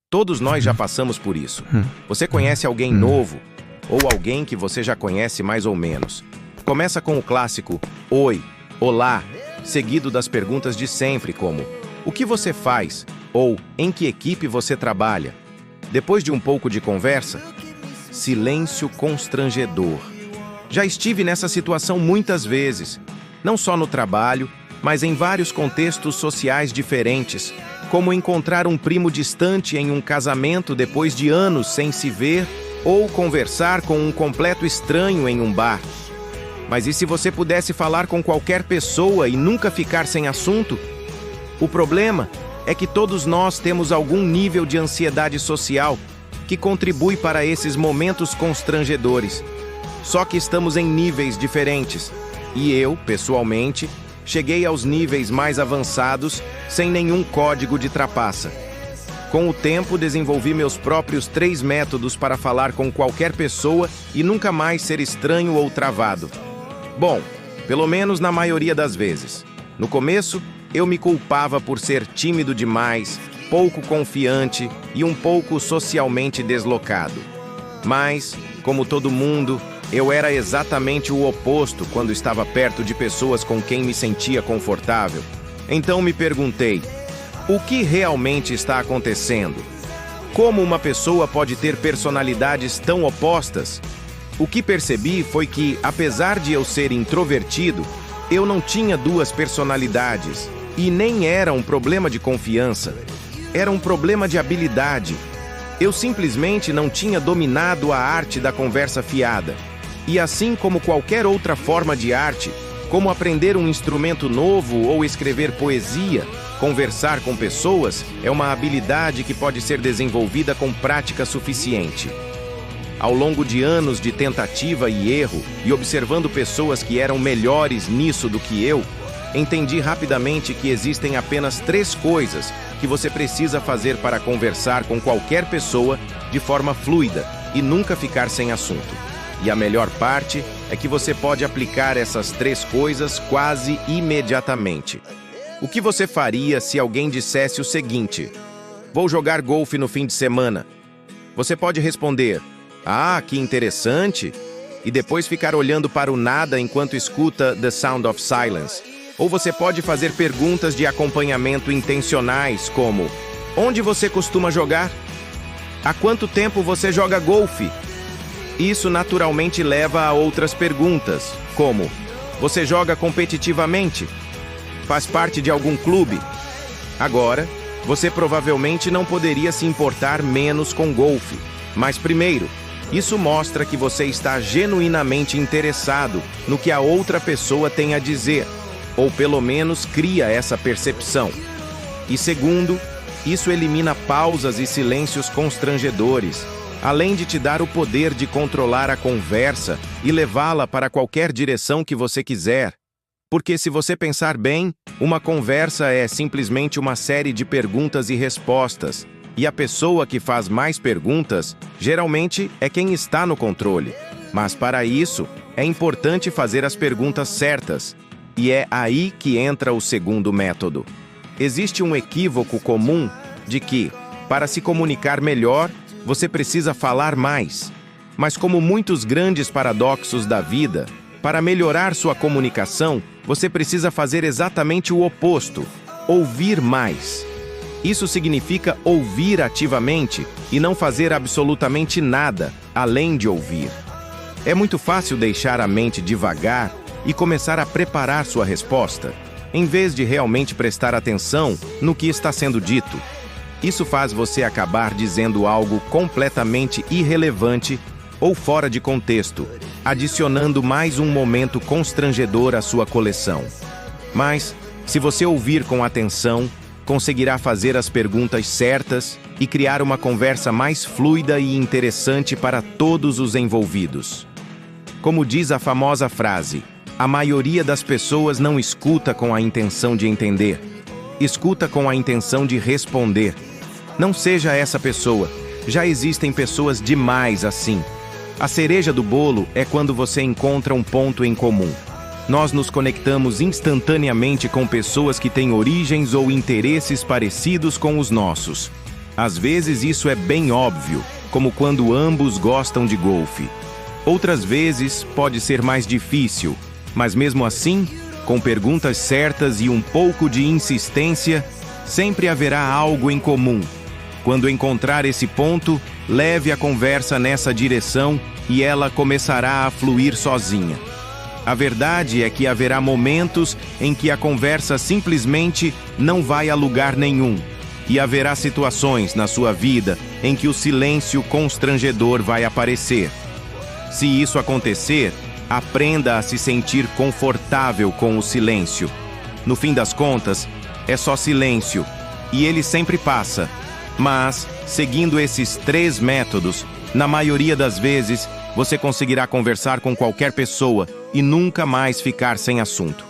Todos nós já passamos por isso. Você conhece alguém novo ou alguém que você já conhece mais ou menos. Começa com o clássico "Oi", "Olá", seguido das perguntas de sempre como "O que você faz?" ou "Em que equipe você trabalha?" Depois de um pouco de conversa, silêncio constrangedor. Já estive nessa situação muitas vezes, não só no trabalho, mas em vários contextos sociais diferentes, como encontrar um primo distante em um casamento depois de anos sem se ver, ou conversar com um completo estranho em um bar. Mas e se você pudesse falar com qualquer pessoa e nunca ficar sem assunto? O problema é que todos nós temos algum nível de ansiedade social que contribui para esses momentos constrangedores. Só que estamos em níveis diferentes. E eu, pessoalmente, cheguei aos níveis mais avançados sem nenhum código de trapaça. Com o tempo, desenvolvi meus próprios 3 métodos para falar com qualquer pessoa e nunca mais ser estranho ou travado. Bom, pelo menos na maioria das vezes. No começo, eu me culpava por ser tímido demais, pouco confiante e um pouco socialmente deslocado. Mas, como todo mundo, eu era exatamente o oposto quando estava perto de pessoas com quem me sentia confortável. Então me perguntei, o que realmente está acontecendo? Como uma pessoa pode ter personalidades tão opostas? O que percebi foi que, apesar de eu ser introvertido, eu não tinha 2 personalidades. E nem era um problema de confiança. Era um problema de habilidade. Eu simplesmente não tinha dominado a arte da conversa fiada. E assim como qualquer outra forma de arte, como aprender um instrumento novo ou escrever poesia, conversar com pessoas é uma habilidade que pode ser desenvolvida com prática suficiente. Ao longo de anos de tentativa e erro, e observando pessoas que eram melhores nisso do que eu, entendi rapidamente que existem apenas 3 coisas que você precisa fazer para conversar com qualquer pessoa de forma fluida e nunca ficar sem assunto. E a melhor parte é que você pode aplicar essas 3 coisas quase imediatamente. O que você faria se alguém dissesse o seguinte: "Vou jogar golfe no fim de semana"? Você pode responder, "Ah, que interessante", e depois ficar olhando para o nada enquanto escuta The Sound of Silence. Ou você pode fazer perguntas de acompanhamento intencionais como: "Onde você costuma jogar? Há quanto tempo você joga golfe?" Isso naturalmente leva a outras perguntas, como: "Você joga competitivamente? Faz parte de algum clube?" Agora, você provavelmente não poderia se importar menos com golfe. Mas primeiro, isso mostra que você está genuinamente interessado no que a outra pessoa tem a dizer, ou pelo menos cria essa percepção. E segundo, isso elimina pausas e silêncios constrangedores, além de te dar o poder de controlar a conversa e levá-la para qualquer direção que você quiser. Porque se você pensar bem, uma conversa é simplesmente uma série de perguntas e respostas, e a pessoa que faz mais perguntas, geralmente é quem está no controle. Mas para isso, é importante fazer as perguntas certas, e é aí que entra o segundo método. Existe um equívoco comum de que, para se comunicar melhor, você precisa falar mais. Mas como muitos grandes paradoxos da vida, para melhorar sua comunicação, você precisa fazer exatamente o oposto: ouvir mais. Isso significa ouvir ativamente e não fazer absolutamente nada, além de ouvir. É muito fácil deixar a mente divagar e começar a preparar sua resposta, em vez de realmente prestar atenção no que está sendo dito. Isso faz você acabar dizendo algo completamente irrelevante ou fora de contexto, adicionando mais um momento constrangedor à sua coleção. Mas, se você ouvir com atenção, conseguirá fazer as perguntas certas e criar uma conversa mais fluida e interessante para todos os envolvidos. Como diz a famosa frase, a maioria das pessoas não escuta com a intenção de entender, escuta com a intenção de responder. Não seja essa pessoa, já existem pessoas demais assim. A cereja do bolo é quando você encontra um ponto em comum. Nós nos conectamos instantaneamente com pessoas que têm origens ou interesses parecidos com os nossos. Às vezes isso é bem óbvio, como quando ambos gostam de golfe. Outras vezes pode ser mais difícil, mas mesmo assim, com perguntas certas e um pouco de insistência, sempre haverá algo em comum. Quando encontrar esse ponto, leve a conversa nessa direção e ela começará a fluir sozinha. A verdade é que haverá momentos em que a conversa simplesmente não vai a lugar nenhum. E haverá situações na sua vida em que o silêncio constrangedor vai aparecer. Se isso acontecer, aprenda a se sentir confortável com o silêncio. No fim das contas, é só silêncio, e ele sempre passa. Mas, seguindo esses 3 métodos, na maioria das vezes, você conseguirá conversar com qualquer pessoa e nunca mais ficar sem assunto.